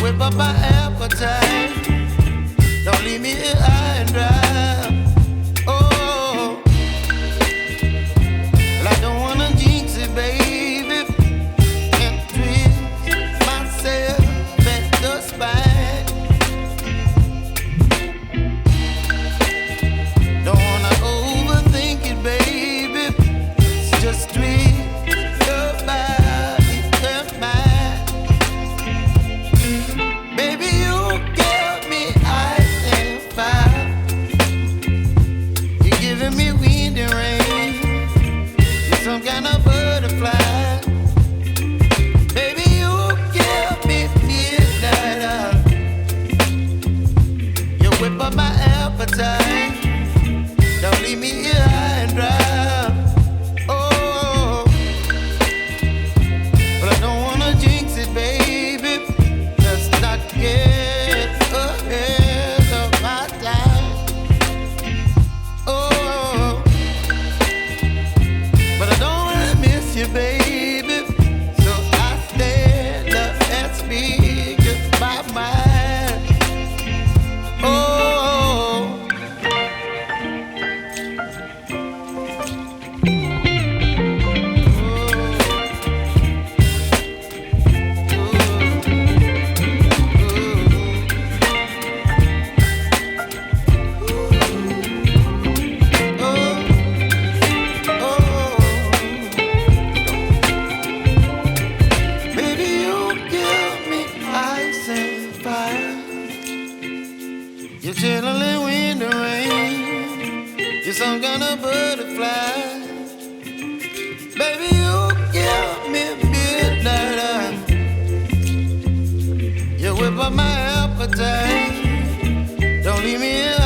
whip up my appetite. Don't leave me here high and dry. Oh, well, I don't wanna jinx it, baby, and twist myself at the spine. Don't wanna overthink it, baby. It's just twist your body and mine. Baby, you give me ice and fire. You're giving me wind and rain. You're some kind of butterfly. Baby, you give me midnight. You whip up my appetite. Don't leave me here high and dry. Oh, but I don't wanna jinx it, baby. Let's not get ahead of my time. Oh, but I don't wanna miss you, baby. So I stand up and speak my mind. Oh. Baby, you give me ice and fire. You're chilling wind and rain. You're some kind of butterfly. Baby, you give me midnight. You whip up my appetite. Don't leave me here